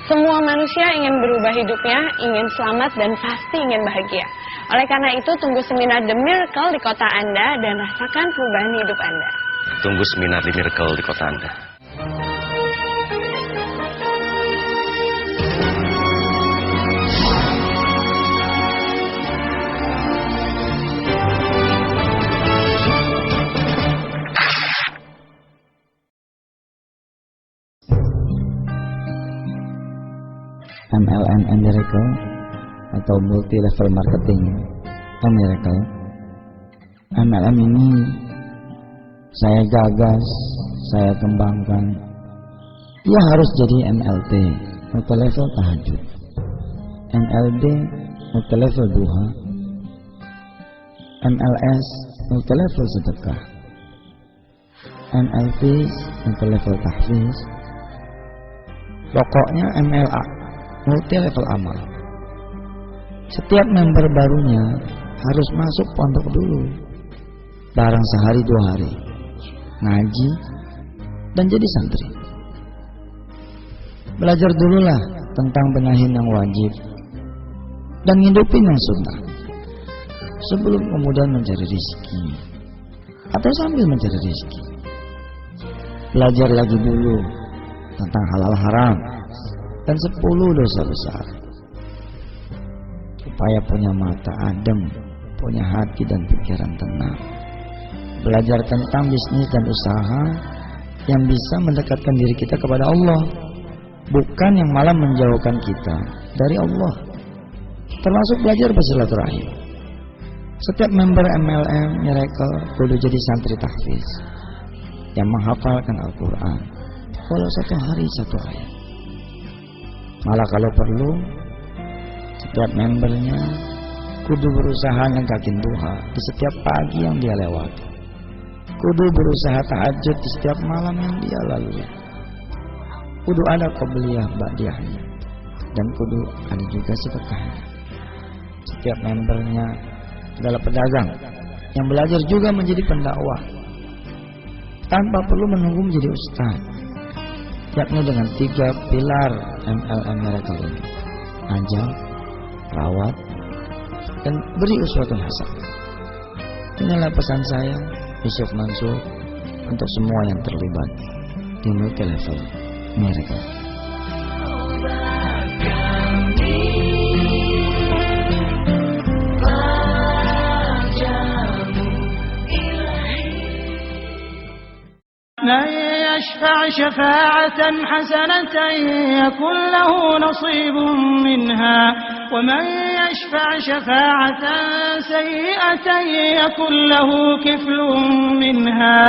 Semua manusia ingin berubah hidupnya, ingin selamat dan pasti ingin bahagia. Oleh karena itu, tunggu seminar The Miracle di kota Anda dan rasakan perubahan hidup Anda. Tunggu seminar The Miracle di kota Anda. MLM Miracle atau Multi Level Marketing Miracle. MLM ini saya gagas, saya kembangkan. Dia harus jadi MLT, multi level tahajud, MLD, multi level duha, MLS, multi level sedekah, MLT, multi level tahfiz. Pokoknya MLA, multi level amal. Setiap member barunya harus masuk pondok dulu, barang sehari 2 hari, ngaji dan jadi santri. Belajar dululah tentang benahin yang wajib dan ngidupin yang sunnah sebelum kemudian mencari rezeki atau sambil mencari rezeki. Belajar lagi dulu tentang halal haram dan 10 dosa besar, supaya punya mata adem, punya hati dan pikiran tenang. Belajar tentang bisnis dan usaha yang bisa mendekatkan diri kita kepada Allah, bukan yang malah menjauhkan kita dari Allah. Termasuk belajar bersilaturahim. Setiap member MLM Miracle kudu jadi santri tahfiz yang menghafalkan Al-Quran walau 1 hari 1 ayat. Malah kalau perlu, setiap membernya kudu berusaha negakin duha di setiap pagi yang dia lewati. Kudu berusaha tahajud di setiap malam yang dia lalui. Kudu ada qobliyah ba'diyahnya, dan kudu ada juga sedekahnya. Setiap membernya adalah pedagang yang belajar juga menjadi pendakwah tanpa perlu menunggu menjadi ustaz, yakni dengan 3 pilar MLM Miracle ini: ajar, rawat, dan beri uswatun hasanah. Inilah pesan saya, Yusuf Mansur, untuk semua yang terlibat di Multi Level Miracle. من يشفع شفاعة حسنة يكن له نصيب منها ومن يشفع شفاعة سيئة يكن له كفل منها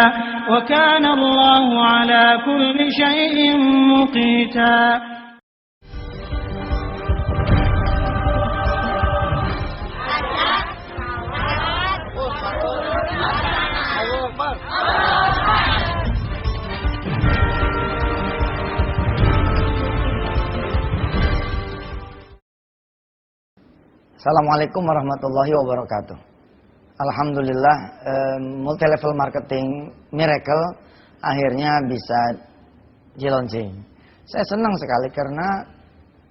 وكان الله على كل شيء مقيتا. Assalamualaikum warahmatullahi wabarakatuh. Alhamdulillah, Multi Level Marketing Miracle akhirnya bisa di-launching. Saya senang sekali karena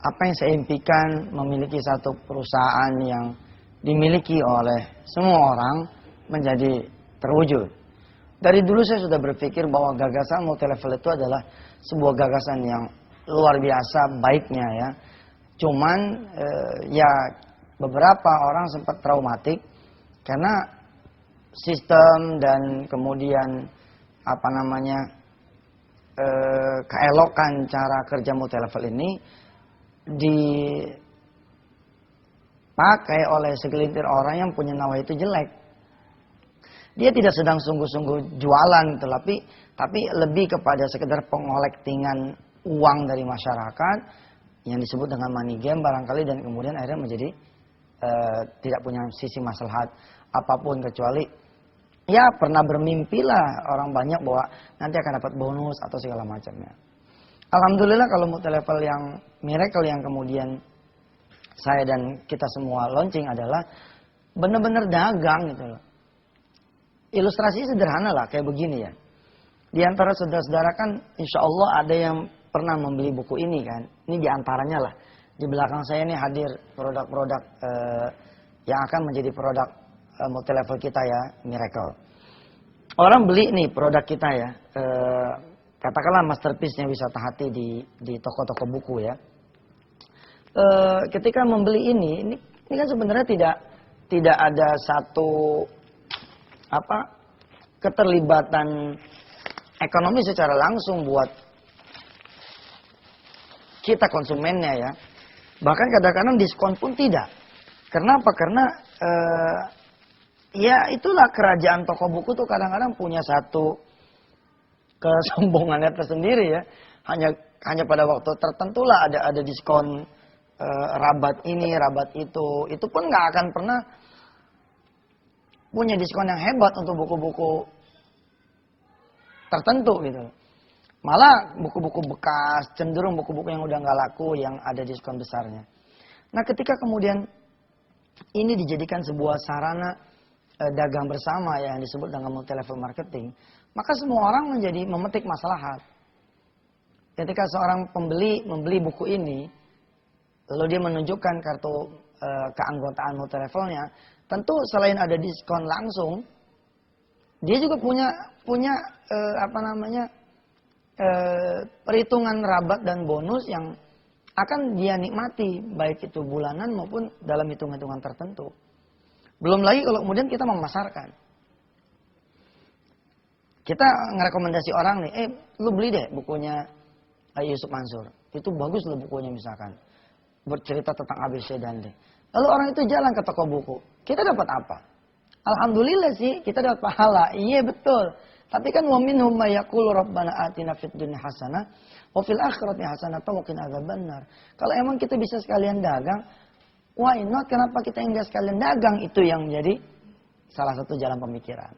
apa yang saya impikan, memiliki satu perusahaan yang dimiliki oleh semua orang, menjadi terwujud. Dari dulu saya sudah berpikir bahwa gagasan Multi Level itu adalah sebuah gagasan yang luar biasa baiknya ya. Cuman ya beberapa orang sempat traumatik karena sistem dan kemudian keelokan cara kerja Multi Level ini dipakai oleh segelintir orang yang punya nawa itu jelek. Dia tidak sedang sungguh-sungguh jualan, tapi lebih kepada sekedar pengolektingan uang dari masyarakat yang disebut dengan money game barangkali, dan kemudian akhirnya menjadi tidak punya sisi maslahat apapun, kecuali ya pernah bermimpilah orang banyak bahwa nanti akan dapat bonus atau segala macamnya. Alhamdulillah kalau Multi Level yang Miracle yang kemudian saya dan kita semua launching adalah benar-benar dagang gitu loh. Ilustrasinya sederhana lah, kayak begini ya. Di antara saudara-saudara kan insya Allah ada yang pernah membeli buku ini kan. Ini diantaranya lah. Di belakang saya ini hadir produk-produk yang akan menjadi produk multi-level kita ya, Miracle. Orang beli nih produk kita ya, katakanlah masterpiece-nya Wisata Hati di toko-toko buku ya. Ketika membeli ini kan sebenarnya tidak ada satu keterlibatan ekonomi secara langsung buat kita konsumennya ya. Bahkan kadang-kadang diskon pun tidak. Kenapa? Karena ya itulah kerajaan toko buku tuh kadang-kadang punya satu kesombongannya tersendiri ya. Hanya pada waktu tertentu lah ada diskon rabat ini, rabat itu. Itu pun nggak akan pernah punya diskon yang hebat untuk buku-buku tertentu gitu. Malah buku-buku bekas, cenderung buku-buku yang udah nggak laku yang ada diskon besarnya. Nah ketika kemudian ini dijadikan sebuah sarana dagang bersama ya, yang disebut dengan multi level marketing, maka semua orang menjadi memetik maslahat. Ketika seorang pembeli membeli buku ini, lalu dia menunjukkan kartu keanggotaan multi levelnya, tentu selain ada diskon langsung, dia juga punya perhitungan rabat dan bonus yang akan dia nikmati, baik itu bulanan maupun dalam hitung-hitungan tertentu. Belum lagi kalau kemudian kita memasarkan. Kita ngerekomendasi orang nih, lu beli deh bukunya Yusuf Mansur. Itu bagus loh bukunya misalkan. Bercerita tentang ABC dan D. Lalu orang itu jalan ke toko buku. Kita dapat apa? Alhamdulillah sih, kita dapat pahala. Iya betul. Tapi kan wa minhum may yaqulu rabbana atina fid dunya hasanah wa fil akhirati hasanah wa qina adzabannar. Kalau emang kita bisa sekalian dagang, why not? Kenapa kita enggak sekalian dagang? Itu yang menjadi salah satu jalan pemikiran.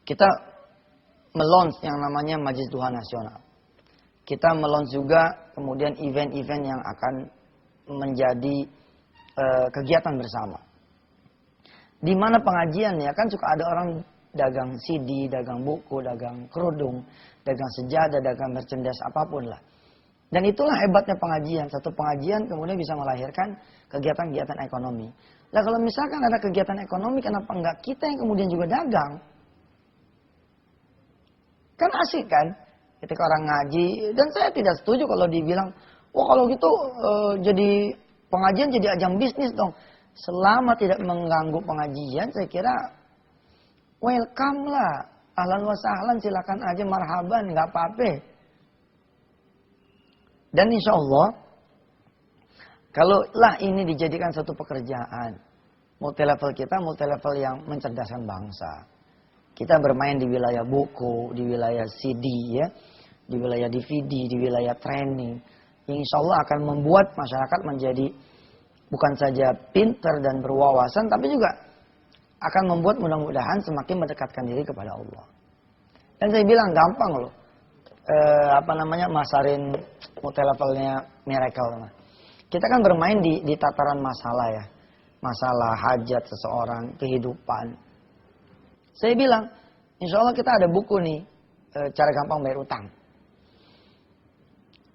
Kita melons yang namanya Majelis Duha Nasional. Kita melons juga kemudian event-event yang akan menjadi kegiatan bersama. Di mana pengajian ya kan suka ada orang dagang CD, dagang buku, dagang kerudung, dagang sejadah, dagang merchandise apapun lah. Dan itulah hebatnya pengajian. Satu pengajian kemudian bisa melahirkan kegiatan-kegiatan ekonomi. Nah kalau misalkan ada kegiatan ekonomi, kenapa enggak kita yang kemudian juga dagang? Kan asik kan? Ketika orang ngaji, dan saya tidak setuju kalau dibilang, wah kalau gitu jadi pengajian jadi ajang bisnis dong. Selama tidak mengganggu pengajian, saya kira welcome lah. Ahlan wa sahlan, silakan aja, marhaban, nggak apa-apa. Dan insya Allah, kalau lah ini dijadikan satu pekerjaan, multi level kita, multi level yang mencerdaskan bangsa. Kita bermain di wilayah buku, di wilayah CD ya, di wilayah DVD, di wilayah training. Insya Allah akan membuat masyarakat menjadi bukan saja pintar dan berwawasan, tapi juga akan membuat mudah-mudahan semakin mendekatkan diri kepada Allah. Dan saya bilang gampang loh, masarin multi levelnya Miracle. Kita kan bermain di tataran masalah ya, masalah hajat seseorang, kehidupan. Saya bilang, insya Allah kita ada buku nih, cara gampang bayar utang.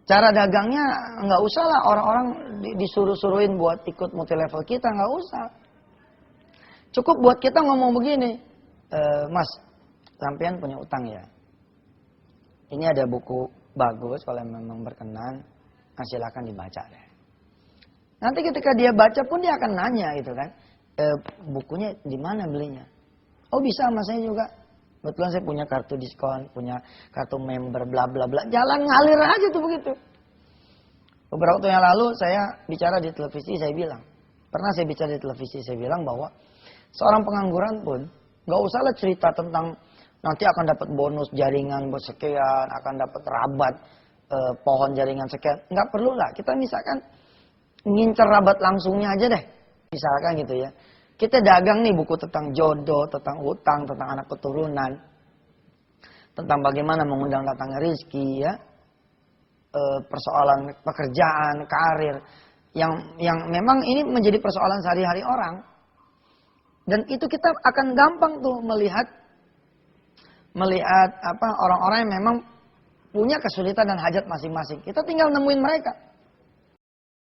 Cara dagangnya nggak usah lah orang-orang disuruh-suruhin buat ikut multi level kita, nggak usah. Cukup buat kita ngomong begini, Mas, sampean punya utang ya. Ini ada buku bagus, kalau memang berkenan, silakan dibaca deh. Nanti ketika dia baca pun dia akan nanya gitu kan, bukunya di mana belinya? Oh bisa mas, saya juga. Betulan saya punya kartu diskon, punya kartu member, bla bla bla. Jalan ngalir aja tuh begitu. Beberapa waktu yang lalu saya bicara di televisi, saya bilang. Pernah saya bicara di televisi, saya bilang bahwa seorang pengangguran pun nggak usahlah cerita tentang nanti akan dapat bonus jaringan buat sekian, akan dapat rabat pohon jaringan sekian. Nggak perlu lah. Kita misalkan ngincer rabat langsungnya aja deh. Misalkan gitu ya. Kita dagang nih buku tentang jodoh, tentang utang, tentang anak keturunan. Tentang bagaimana mengundang datangnya rezeki ya. Persoalan pekerjaan, karir. Yang memang ini menjadi persoalan sehari-hari orang. Dan itu kita akan gampang tuh melihat orang-orang yang memang punya kesulitan dan hajat masing-masing. Kita tinggal nemuin mereka.